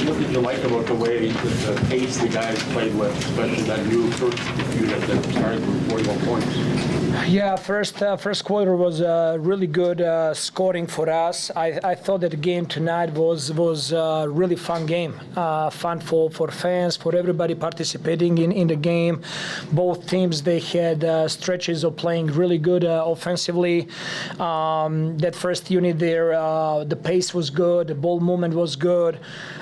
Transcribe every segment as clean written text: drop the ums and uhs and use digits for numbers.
What did you like about the way the pace the guys played with, especially that new first unit that started with 41 points? Yeah, first quarter was really good scoring for us. I thought that the game tonight was a really fun game, fun for fans, for everybody participating in the game. Both teams, they had stretches of playing really good offensively. That first unit there, the pace was good, the ball movement was good.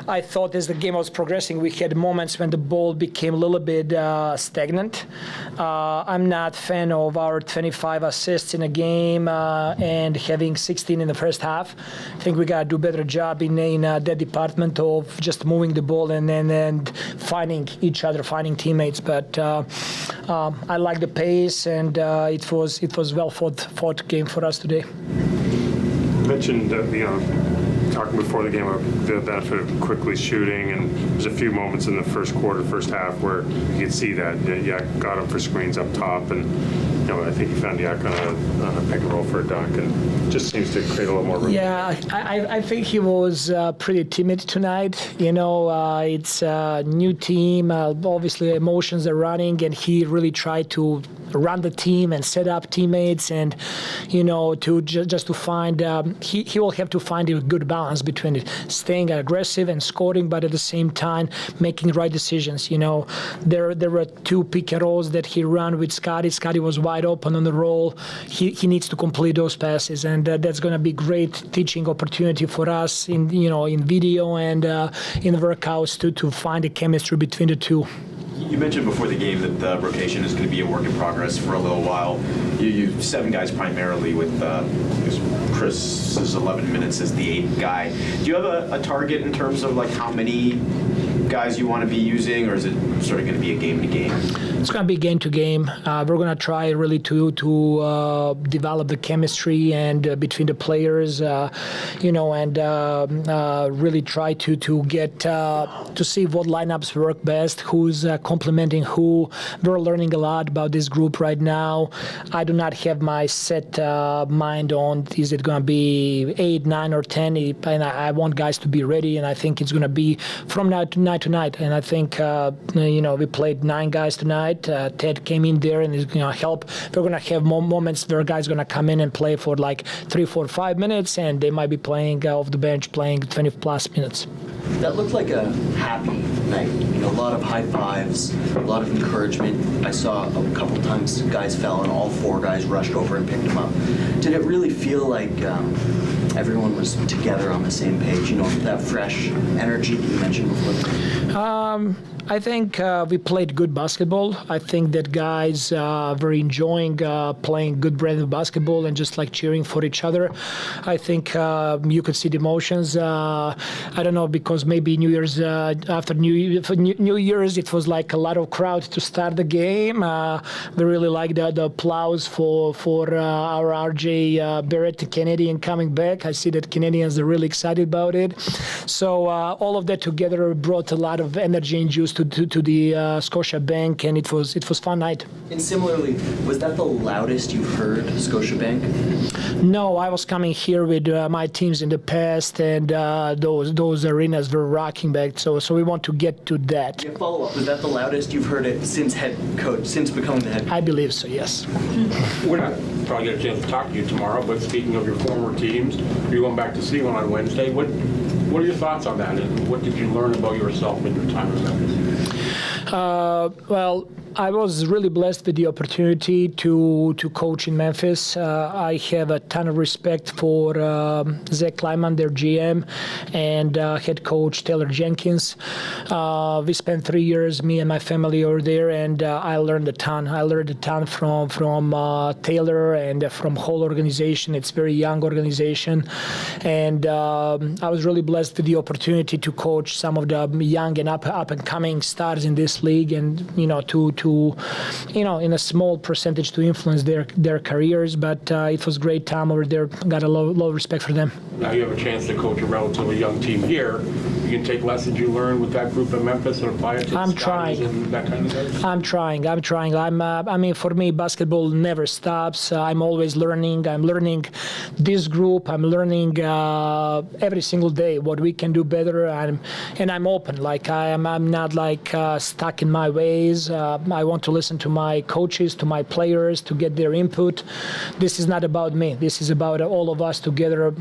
I thought as the game was progressing, we had moments when the ball became a little bit stagnant. I'm not a fan of our 25 assists in a game and having 16 in the first half. I think we got to do a better job in that department of just moving the ball and finding each other, finding teammates. But I like the pace, and it was well fought game for us today. You mentioned talking before the game about the benefit of Quickley shooting, and there's a few moments in the first quarter, first half where you could see that Yak got him for screens up top, and I think he found Yak on a pick and roll for a dunk, and just seems to create a little more room. Yeah, I think he was pretty timid tonight. It's a new team. Obviously, emotions are running, and he really tried to run the team and set up teammates, and to just to find he will have to find a good balance between it, staying aggressive and scoring, but at the same time making right decisions. There were two pick and rolls that he ran with Scotty. Scotty was wide open on the roll. He needs to complete those passes, and that's going to be great teaching opportunity for us in video and in workouts to find the chemistry between the two. You mentioned before the game that the rotation is going to be a work in progress for a little while. You 7 guys primarily, with Chris's 11 minutes as the 8th guy. Do you have a target in terms of how many guys you want to be using, or is it sort of going to be a game to game? It's going to be game to game. We're going to try really to develop the chemistry and between the players, and really try to get to see what lineups work best, who's complementing who. We're learning a lot about this group right now. I do not have my set mind on is it going to be 8, 9, or 10, and I want guys to be ready, and I think it's going to be from night to night. And I think we played 9 guys tonight. Ted came in there and is going to help. We're going to have more moments where guys going to come in and play for 3, 4, 5 minutes, and they might be playing off the bench, playing 20 plus minutes. That looked like a happy night. A lot of high fives, a lot of encouragement. I saw a couple times guys fell and all 4 guys rushed over and picked them up. Did it really feel like everyone was together on the same page? That fresh energy that you mentioned before? I think we played good basketball. I think that guys were enjoying playing good brand of basketball and just cheering for each other. I think you could see the emotions. I don't know, because maybe New Year's after New Year's it was a lot of crowd to start the game. We really liked the applause for our RJ Barett Canadian coming back. I see that Canadians are really excited about it. So all of that together brought a lot of energy and juice to the Scotia Bank, and it was fun night. And similarly, was that the loudest you've heard Scotiabank? No, I was coming here with my teams in the past, and those arenas were rocking back. So we want to get to that. Yeah, follow up. Was that the loudest you've heard it since becoming the head coach? I believe so. Yes. We're not probably get a chance to talk to you tomorrow, but speaking of your former teams, you're going back to see one on Wednesday. What are your thoughts on that, and what did you learn about yourself in your time as Memphis? Well, I was really blessed with the opportunity to coach in Memphis. I have a ton of respect for Zach Kleiman, their GM, and head coach Taylor Jenkins. We spent 3 years, me and my family over there, and I learned a ton. I learned a ton from Taylor and from whole organization. It's a very young organization, and I was really blessed with the opportunity to coach some of the young and up and coming stars in this league, and to in a small percentage to influence their careers. But it was a great time over there. Got a lot of respect for them. Now you have a chance to coach a relatively young team here. you can take lessons you learned with that group in Memphis and apply it to the I'm Scotties trying. and that kind of thing? I'm trying. I mean, for me, basketball never stops. I'm always learning. I'm learning this group. I'm learning every single day what we can do better. And I'm open. Like I'm not like stuck in my ways. I want to listen to my coaches, to my players, to get their input. This is not about me. This is about all of us together.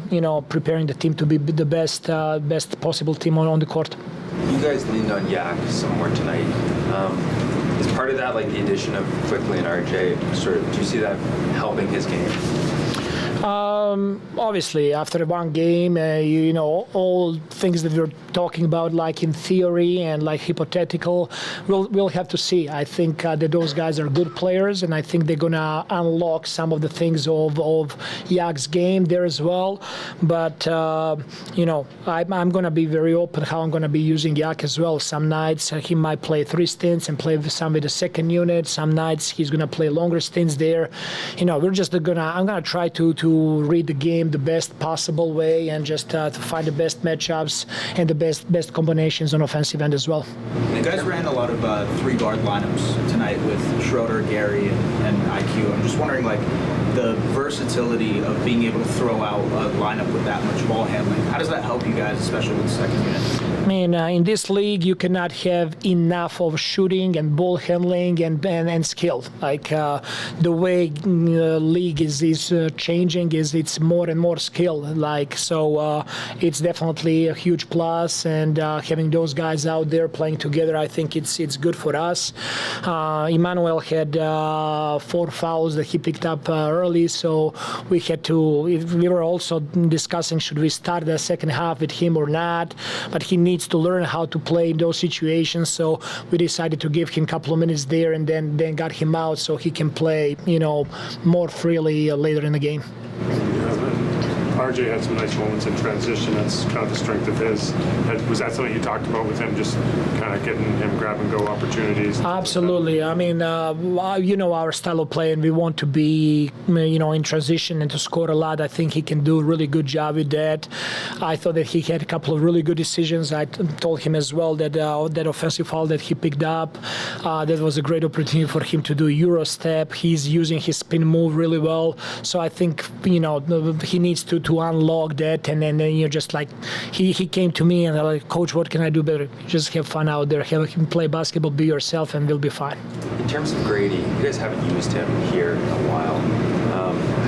Preparing the team to be the best possible team on the court. You guys leaned on Yak some more tonight. Is part of that like the addition of Quickley and RJ? Do you see that helping his game? Obviously, after one game, all things that we're talking about, like in theory and like hypothetical, we'll have to see. I think that those guys are good players, and I think they're gonna unlock some of the things of Yak's game there as well. But I'm gonna be very open how I'm gonna be using Yak as well. Some nights he might play 3 stints and play some with the second unit. Some nights he's gonna play longer stints there. I'm gonna try to read the game the best possible way and just to find the best matchups and the best combinations on offensive end as well. You guys ran a lot of 3-guard lineups tonight with Schroeder, Gary, and IQ. I'm just wondering, like, the versatility of being able to throw out a lineup with that much ball handling. How does that help you guys, especially with the second unit? I mean, in this league, you cannot have enough of shooting and ball handling and skill. Like the way league is changing is it's more and more skill. It's definitely a huge plus. And having those guys out there playing together, I think it's good for us. Emmanuel had 4 fouls that he picked up early, so we were also discussing should we start the second half with him or not. But he needs to learn how to play in those situations, so we decided to give him a couple of minutes there and then got him out so he can play more freely later in the game. RJ had some nice moments in transition. That's kind of the strength of his. Was that something you talked about with him, just kind of getting him grab-and-go opportunities? Absolutely. I mean, our style of play, and we want to be, in transition and to score a lot. I think he can do a really good job with that. I thought that he had a couple of really good decisions. I told him as well that that offensive foul that he picked up, that was a great opportunity for him to do Euro step. He's using his spin move really well. So I think, he needs to unlock that, and then just like he came to me and I'm like, Coach, what can I do better? Just have fun out there, have him play basketball, be yourself, and we'll be fine. In terms of Grady, you guys haven't used him here in a while.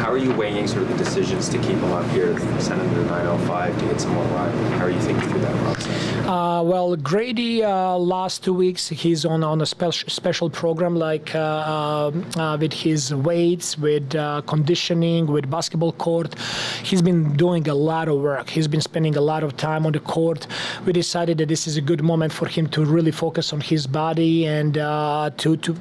How are you weighing sort of the decisions to keep him up here, send him to 905 to get some more run? How are you thinking through that process? Well, Grady, last 2 weeks, he's on a special program, like with his weights, with conditioning, with basketball court. He's been doing a lot of work. He's been spending a lot of time on the court. We decided that this is a good moment for him to really focus on his body, and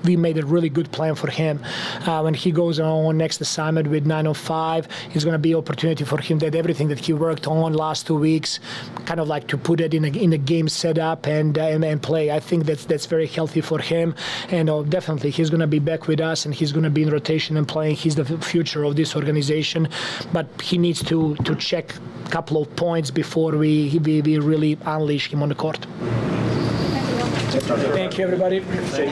we made a really good plan for him. When he goes on next assignment with 905, it's going to be an opportunity for him that everything that he worked on last 2 weeks, kind of like to put it in a game setup and play. I think that's very healthy for him, and definitely he's going to be back with us, and he's going to be in rotation and playing. He's the future of this organization, but he needs to check a couple of points before we really unleash him on the court. Thank you, everybody.